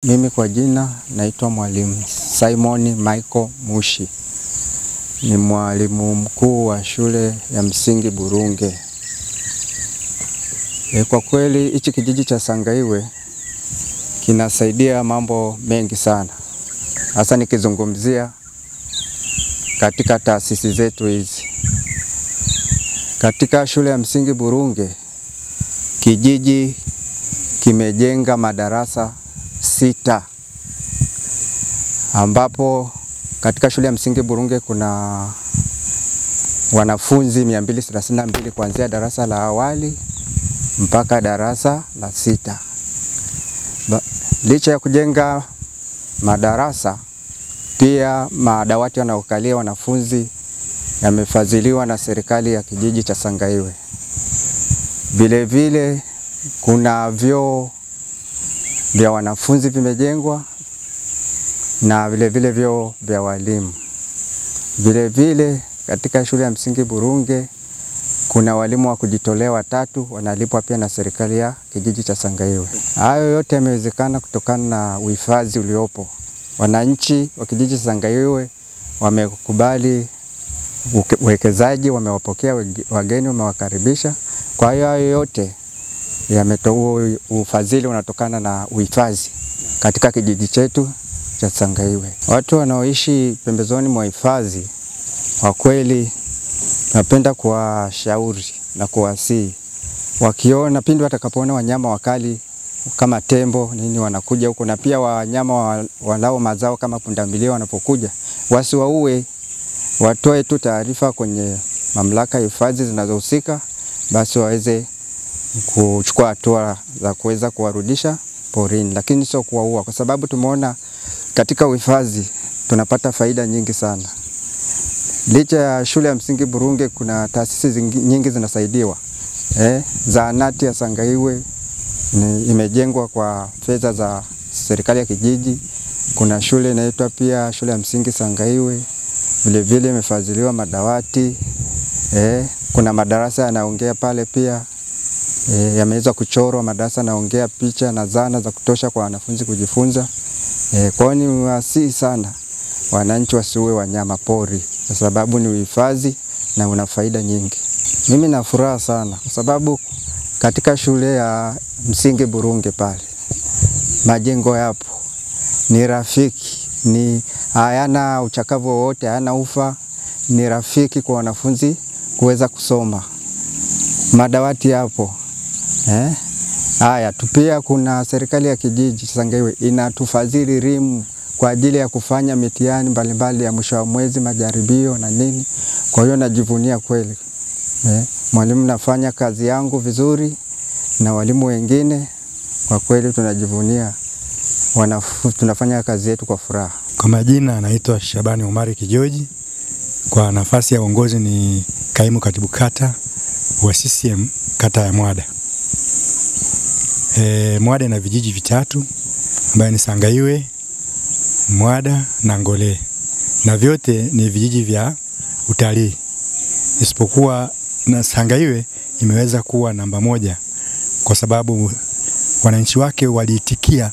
Mimi kwa jina naitwa Mwalimu Simon Michael Mushi. Ni mwalimu mkuu wa shule ya msingi Burunge. Kwa kweli hichi kijiji cha Sangaiwe kinasaidia mambo mengi sana. Hasa nikizungumzia katika taasisi zetu hizi. Katika shule ya msingi Burunge, kijiji kimejenga madarasa 6, ambapo katika shule ya msingi Burunge kuna wanafunzi 232 kuanzia darasa la awali mpaka darasa la 6. Licha ya kujenga madarasa, pia madawati wanaokalia wanafunzi yamefadhiliwa na serikali ya kijiji cha Sangaiwe. Vile vile kuna vyoo vya wanafunzi vimejengwa na vile vile vyoo vya walimu. Vile vile katika shule ya msingi Burunge kuna walimu wa kujitolea 3 wanalipwa pia na serikali ya kijiji cha Sangaiwe. Hayo yote yamewezekana kutokana na uhifadhi uliopo. Wananchi wa kijiji cha Sangaiwe wamekubali uwekezaji, wamewapokea wageni, wamewakaribisha. Kwa hiyo hayo yote ufadhili unatokana na uhifadhi katika kijiji chetu cha Sangaiwe. Watu wanaoishi pembezoni mwa hifadhi, kwa kweli napenda kuwashauri na kuwasihi, wakiona pindi watakapoona wanyama wakali kama tembo nini wanakuja huko, na pia wanyama walao mazao kama pundamilia wanapokuja, wasiwaue, watoe tu taarifa kwenye mamlaka ya hifadhi zinazohusika, basi waweze kuchukua hatua za kuweza kuwarudisha porini, lakini sio kuwaua, kwa sababu tumeona katika uhifadhi tunapata faida nyingi sana. Licha ya shule ya msingi Burunge kuna taasisi nyingi zinasaidiwa. Zahanati ya Sangaiwe imejengwa kwa fedha za serikali ya kijiji. Kuna shule inaitwa pia shule ya msingi Sangaiwe, vile vile imefadhiliwa madawati. Kuna madarasa yanaongea pale pia. Yameweza kuchorwa madarasa naongea, picha na zana za kutosha kwa wanafunzi kujifunza. Kwa hiyo ni wasihi sana wananchi wasiue wanyama pori, kwa sababu ni uhifadhi na una faida nyingi. Mimi na furaha sana kwa sababu katika shule ya msingi Burunge pale majengo yapo, ni rafiki, ni hayana uchakavu wowote, hayana ufa, ni rafiki kwa wanafunzi kuweza kusoma. Madawati yapo. Haya, pia kuna serikali ya kijiji cha Sangaiwe inatufadhili rimu kwa ajili ya kufanya mitihani mbalimbali ya mwisho wa mwezi, majaribio na nini. Kwa hiyo najivunia kweli. Mwalimu nafanya kazi yangu vizuri na walimu wengine, kwa kweli tunajivunia. Tunafanya kazi yetu kwa furaha. Kwa majina naitwa Shabani Omari Kijoji. Kwa nafasi ya uongozi ni kaimu katibu kata wa CCM kata ya Mwada. Mwada ina vijiji 3 ambayo ni Sangaiwe, Mwada na Ngole, na vyote ni vijiji vya utalii, isipokuwa na Sangaiwe imeweza kuwa namba 1 kwa sababu wananchi wake waliitikia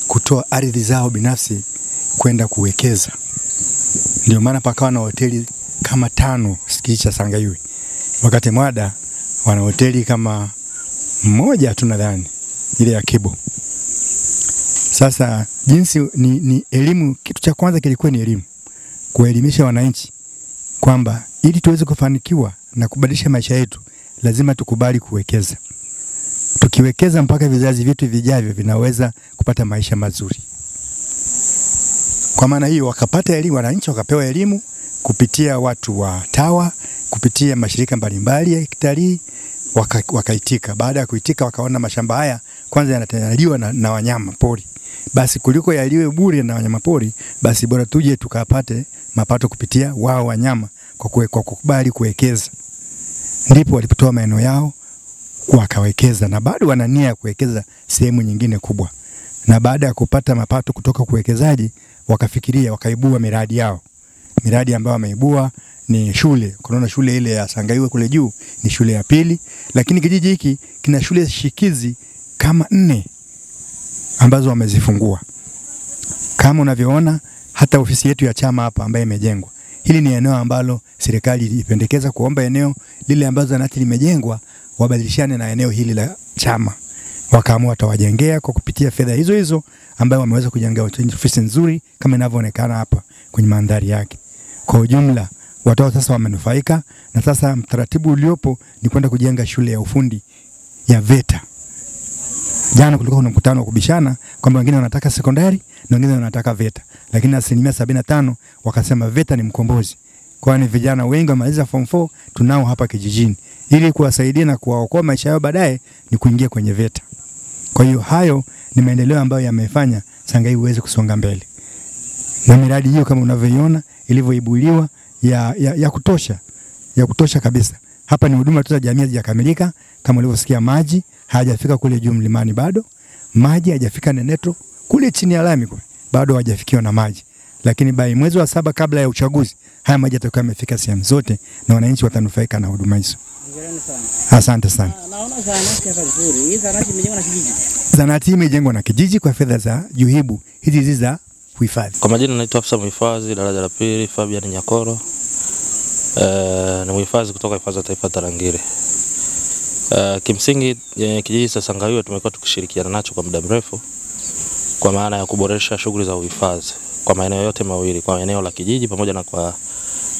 kutoa ardhi zao binafsi kwenda kuwekeza. Ndio maana pakawa na hoteli kama 5 kijiji cha Sangaiwe, wakati Mwada wana hoteli kama 1 tu nadhani, ile ya Kibo. Sasa jinsi ni elimu, kitu cha kwanza kilikuwa ni elimu. Kuelimisha wananchi kwamba ili tuweze kufanikiwa na kubadilisha maisha yetu lazima tukubali kuwekeza. Tukiwekeza mpaka vizazi vyetu vijavyo vinaweza kupata maisha mazuri. Kwa maana hiyo wakapata elimu, wananchi wakapewa elimu kupitia watu wa TAWA, kupitia mashirika mbalimbali ya kitalii, wakaitika. Baada ya kuitika wakaona mashamba haya kwanza yanataliwa na wanyama pori. Basi kuliko yaliwe bure na wanyama pori, basi bora tuje tukapate mapato kupitia wao wanyama kwa kukubali kuwekeza. Ndipo walipotoa maeneo yao wakawekeza, na bado wana nia ya kuwekeza sehemu nyingine kubwa. Na baada ya kupata mapato kutoka kuwekezaji, wakafikiria wakaibua miradi yao. Miradi ambayo wameibua ni shule. Kuna shule ile ya Sangaiwe kule juu ni shule ya 2, lakini kijiji hiki kina shule shikizi kama 4 ambazo wamezifungua. Kama unavyoona hata ofisi yetu ya chama hapa ambayo imejengwa, hili ni eneo ambalo serikali ilipendekeza kuomba eneo lile ambazo zahanati limejengwa wabadilishane na eneo hili la chama. Wakaamua watawajengea kwa kupitia fedha hizo hizo ambayo wameweza kujenga ofisi nzuri kama inavyoonekana hapa kwenye mandhari yake. Kwa ujumla watu sasa wamenufaika, na sasa mtaratibu uliopo ni kwenda kujenga shule ya ufundi ya VETA. Jana kulikuwa na mkutano wa kubishana kwamba wengine wanataka sekondari na wengine wanataka VETA, lakini 75% wakasema VETA ni mkombozi. Kwani vijana wengi wamaliza form 4 tunao hapa kijijini, ili kuwasaidia na kuwaokoa maisha yao baadaye ni kuingia kwenye VETA. Kwa hiyo hayo ni maendeleo ambayo yamefanya Sangaiwe iweze kusonga mbele. Na miradi hiyo kama unavyoiona ilivyoibuliwa ya kutosha kabisa. Hapa ni huduma tu za jamii hazijakamilika, kama ulivyosikia maji hajafika kule juu mlimani bado. Maji hajafika Neneto kule chini ya lami kule. Bado hajafikiwa na maji. Lakini by mwezi wa 7 kabla ya uchaguzi haya maji yatakuwa yamefika sehemu zote na wananchi watanufaika na huduma hizo. Asante sana. Naona zahanati hapa nzuri. Hii zahanati imejengwa na kijiji. Zahanati imejengwa na kijiji kwa fedha za Juhibu. Hizi za kuhifadhi. Kwa majina naitwa afisa mhifadhi daraja la pili Fabian Nyakoro. Ni mhifadhi kutoka hifadhi ya taifa Tarangire. Kimsingi kijiji cha Sangaiwe tumekuwa tukishirikiana nacho kwa muda mrefu kwa maana ya kuboresha shughuli za uhifadhi kwa maeneo yote mawili, kwa eneo la kijiji pamoja na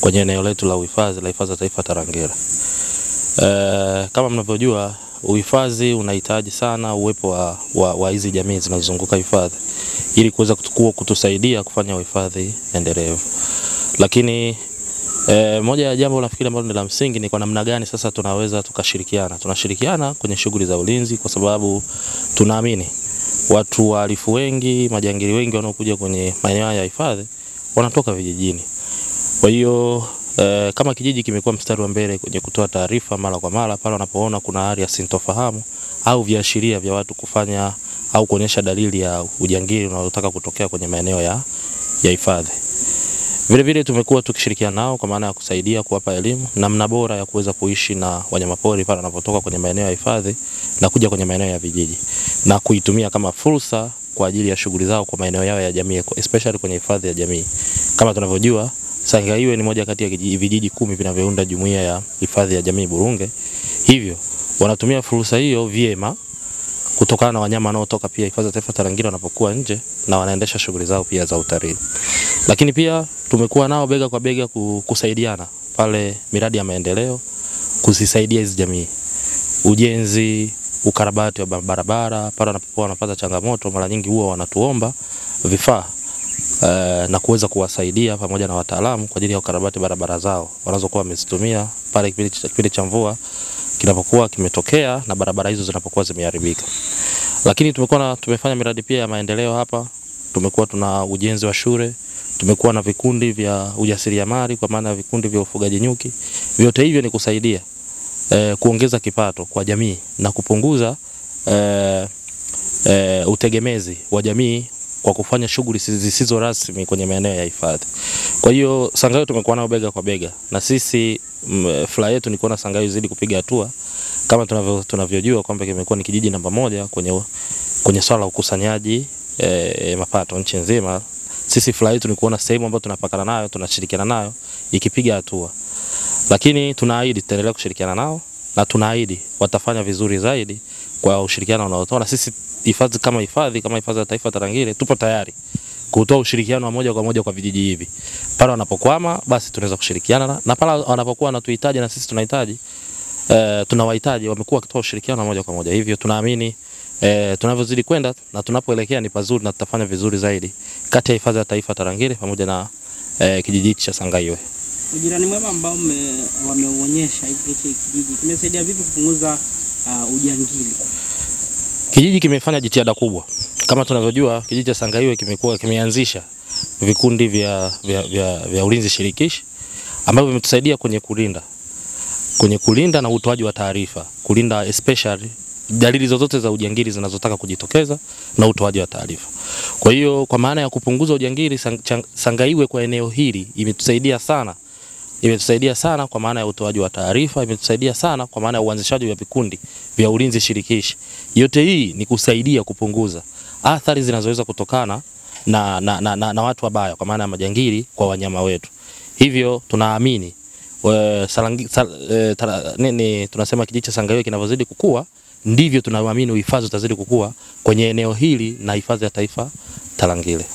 kwenye eneo letu la uhifadhi la hifadhi ya taifa Tarangire. Kama mnavyojua uhifadhi unahitaji sana uwepo wa hizi jamii zinazozunguka hifadhi ili kuweza kutusaidia kufanya uhifadhi endelevu. Lakini moja ya jambo nafikiri ambalo ni la msingi ni kwa namna gani sasa tunaweza tukashirikiana. Tunashirikiana kwenye shughuli za ulinzi kwa sababu tunaamini watu wahalifu wengi, majangili wengi wanaokuja kwenye maeneo ya hifadhi wanatoka vijijini. Kwa hiyo kama kijiji kimekuwa mstari wa mbele kwenye kutoa taarifa mara kwa mara pale wanapoona kuna hali ya sintofahamu au viashiria vya watu kufanya au kuonyesha dalili ya ujangili unaotaka kutokea kwenye maeneo ya hifadhi. Vile vile tumekuwa tukishirikiana nao kwa maana ya kusaidia kuwapa elimu namna bora ya kuweza kuishi na wanyamapori pale wanapotoka kwenye maeneo ya hifadhi na kuja kwenye maeneo ya vijiji na kuitumia kama fursa kwa ajili ya shughuli zao kwa maeneo yao ya jamii, especially kwenye hifadhi ya jamii. Kama tunavyojua Sangaiwe ni moja kati ya vijiji 10 vinavyounda jumuiya ya hifadhi ya jamii Burunge. Hivyo wanatumia fursa hiyo vyema kutokana na wanyama wanaotoka pia hifadhi ya taifa Tarangire wanapokuwa nje na wanaendesha shughuli zao pia za utalii. Lakini pia tumekuwa nao bega kwa bega kusaidiana pale miradi ya maendeleo, kuzisaidia hizi jamii. Ujenzi, ukarabati wa barabara, pale wanapokuwa wanapata changamoto mara nyingi huwa wanatuomba vifaa na kuweza kuwasaidia pamoja na wataalamu kwa ajili ya ukarabati barabara zao wanazokuwa wamezitumia pale kipindi cha mvua kinapokuwa kimetokea na barabara hizo zinapokuwa zimeharibika. Lakini tumefanya miradi pia ya maendeleo hapa. Tumekuwa tuna ujenzi wa shule, tumekuwa na vikundi vya ujasiriamali kwa maana vikundi vya ufugaji nyuki. Vyote hivyo ni kusaidia kuongeza kipato kwa jamii na kupunguza utegemezi wa jamii kwa kufanya shughuli zisizo rasmi kwenye maeneo ya hifadhi. Kwa hiyo Sangaiwe tumekuwa nao bega kwa bega na sisi fly yetu ni kuona Sangaiwe zidi kupiga hatua kama tunavyojua kwamba kimekuwa ni kijiji namba 1 kwenye swala la ukusanyaji mapato nchi nzima. Sisi fly yetu ni kuona sehemu ambayo tunapakana nayo, tunashirikiana nayo ikipiga hatua. Lakini tunaahidi tutaendelea kushirikiana nao na tunaahidi watafanya vizuri zaidi kwa ushirikiano unaotoa. Na sisi hifadhi kama hifadhi ya taifa Tarangire tupo tayari kutoa ushirikiano wa moja kwa moja kwa vijiji hivi. Pale wanapokwama basi tunaweza kushirikiana na pale wanapokuwa wanatuhitaji na sisi tunahitaji tunawahitaji, wamekuwa kutoa ushirikiano wa moja kwa moja. Hivyo tunaamini tunavyozidi kwenda na tunapoelekea ni pazuri na tutafanya vizuri zaidi kati ya hifadhi ya taifa Tarangire pamoja na kijiji cha Sangaiwe. Ujirani mwema ambao wameonyesha hivi kijiji kimesaidia vipi kupunguza ujangili? Kijiji kimefanya jitihada kubwa. Kama tunavyojua kijiji cha Sangaiwe kimeanzisha vikundi vya ulinzi shirikishi ambavyo vimetusaidia kwenye kulinda na utoaji wa taarifa, kulinda especially dalili zozote za ujangili zinazotaka kujitokeza na utoaji wa taarifa. Kwa hiyo kwa maana ya kupunguza ujangili Sangaiwe kwa eneo hili imetusaidia sana kwa maana ya utoaji wa taarifa, imetusaidia sana kwa maana ya uanzishaji wa vikundi vya ulinzi shirikishi. Yote hii ni kusaidia kupunguza athari zinazoweza kutokana na watu wabaya, kwa maana ya majangili kwa wanyama wetu. Hivyo tunaamini tunasema kijiji cha Sangaiwe kinavyozidi kukua ndivyo tunaamini uhifadhi utazidi kukua kwenye eneo hili na hifadhi ya taifa Tarangire.